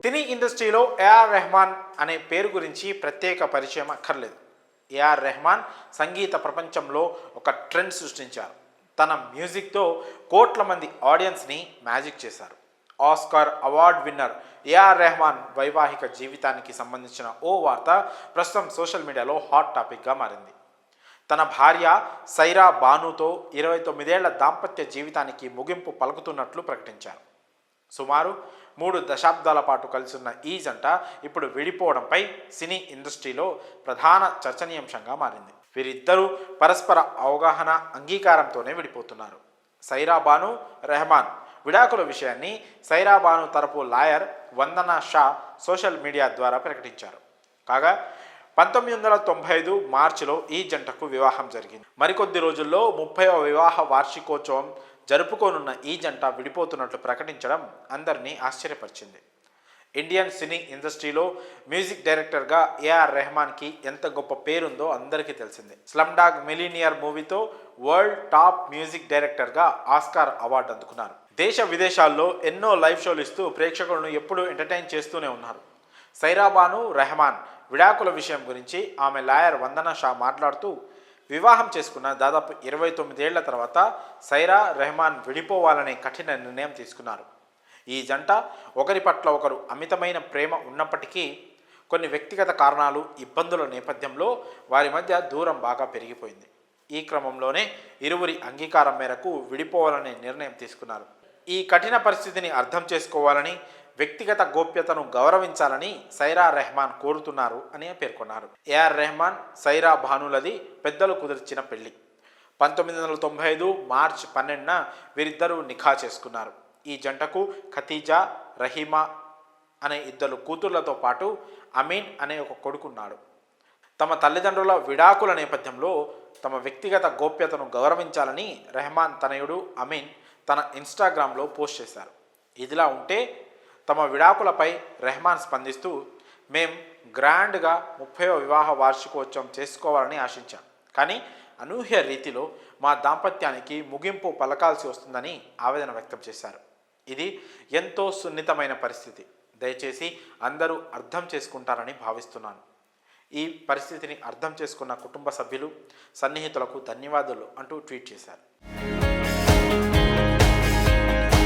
సినీ ఇండస్ట్రీలో ఏఆర్ రెహమాన్ అనే పేరు గురించి ప్రత్యేక పరిచయం అక్కర్లేదు. ఏఆర్ రెహమాన్ సంగీత ప్రపంచంలో ఒక ట్రెండ్ సృష్టించారు. తన మ్యూజిక్తో కోట్ల మంది ఆడియన్స్ని మ్యాజిక్ చేశారు. Oscar award winner AR Rahman వైవాహిక జీవితానికి సంబంధించిన ఓ వార్త ప్రస్తుతం సోషల్ మీడియాలో హాట్ టాపిక్గా మారింది. తన భార్య సైరా బానుతో 29 ఏళ్ల దాంపత్య జీవితానికి ముగింపు పలుకుతున్నట్లు ప్రకటించారు. సుమారు 3 దశాబ్దాల పాటు కలిసి ఉన్న ఈ జంట ఇప్పుడు విడిపోవడంపై సినీ ఇండస్ట్రీలో ప్రధాన చర్చనీయాంశంగా మారింది. వీరిద్దరూ పరస్పర అవగాహన, అంగీకారంతోనే విడిపోతున్నారు. సైరా బాను రెహమాన్ విడాకుల విషయాన్ని సైరా బాను తరపు లాయర్ వందనా షా సోషల్ మీడియా ద్వారా ప్రకటించారు. కాగా 1995 మార్చిలో ఈ జంటకు వివాహం జరిగింది. మరికొద్ది రోజుల్లో 30వ వివాహ వార్షికోత్సవం జరుపుకోనున్న ఈ జంట విడిపోతున్నట్లు ప్రకటించడం అందరినీ ఆశ్చర్యపరిచింది. ఇండియన్ సినీ ఇండస్ట్రీలో మ్యూజిక్ డైరెక్టర్గా ఏఆర్ రెహమాన్కి ఎంత గొప్ప పేరుందో అందరికీ తెలిసిందే. స్లమ్ డాగ్ మిలీనియర్ మూవీతో వరల్డ్ టాప్ మ్యూజిక్ డైరెక్టర్గా ఆస్కార్ అవార్డు అందుకున్నారు. దేశ విదేశాల్లో ఎన్నో లైవ్ షోలు ఇస్తూ ప్రేక్షకులను ఎప్పుడూ ఎంటర్టైన్ చేస్తూనే ఉన్నారు. సైరా బాను రెహమాన్ విడాకుల విషయం గురించి ఆమె లాయర్ వందనా షా మాట్లాడుతూ, వివాహం చేసుకున్న దాదాపు 29 ఏళ్ల తర్వాత సైరా రెహమాన్ విడిపోవాలనే కఠిన నిర్ణయం తీసుకున్నారు. ఈ జంట ఒకరి పట్ల ఒకరు అమితమైన ప్రేమ ఉన్నప్పటికీ కొన్ని వ్యక్తిగత కారణాలు, ఇబ్బందుల నేపథ్యంలో వారి మధ్య దూరం బాగా పెరిగిపోయింది. ఈ క్రమంలోనే ఇరువురి అంగీకారం మేరకు విడిపోవాలనే నిర్ణయం తీసుకున్నారు. ఈ కఠిన పరిస్థితిని అర్థం చేసుకోవాలని, వ్యక్తిగత గోప్యతను గౌరవించాలని సైరా రెహమాన్ కోరుతున్నారు అని పేర్కొన్నారు. ఏఆర్ రెహమాన్ సైరా బానులది పెద్దలు కుదిర్చిన పెళ్లి. 1995 మార్చి 12న వీరిద్దరూ నిఖా చేసుకున్నారు. ఈ జంటకు ఖతీజా, రహీమా అనే 2 కూతుళ్లతో పాటు అమీన్ అనే ఒక కొడుకున్నాడు. తమ తల్లిదండ్రుల విడాకుల నేపథ్యంలో తమ వ్యక్తిగత గోప్యతను గౌరవించాలని రెహమాన్ తనయుడు అమీన్ తన ఇన్స్టాగ్రామ్లో పోస్ట్ చేశారు. ఇదిలా ఉంటే తమ విడాకులపై రెహమాన్ స్పందిస్తూ, మేం గ్రాండ్గా 30వ వివాహ వార్షికోత్సవం చేసుకోవాలని ఆశించాం, కానీ అనూహ్య రీతిలో మా దాంపత్యానికి ముగింపు పలకాల్సి వస్తుందని ఆవేదన వ్యక్తం చేశారు. ఇది ఎంతో సున్నితమైన పరిస్థితి. దయచేసి అందరూ అర్థం చేసుకుంటారని భావిస్తున్నాను. ఈ పరిస్థితిని అర్థం చేసుకున్న కుటుంబ సభ్యులు, సన్నిహితులకు ధన్యవాదాలు అంటూ ట్వీట్ చేశారు.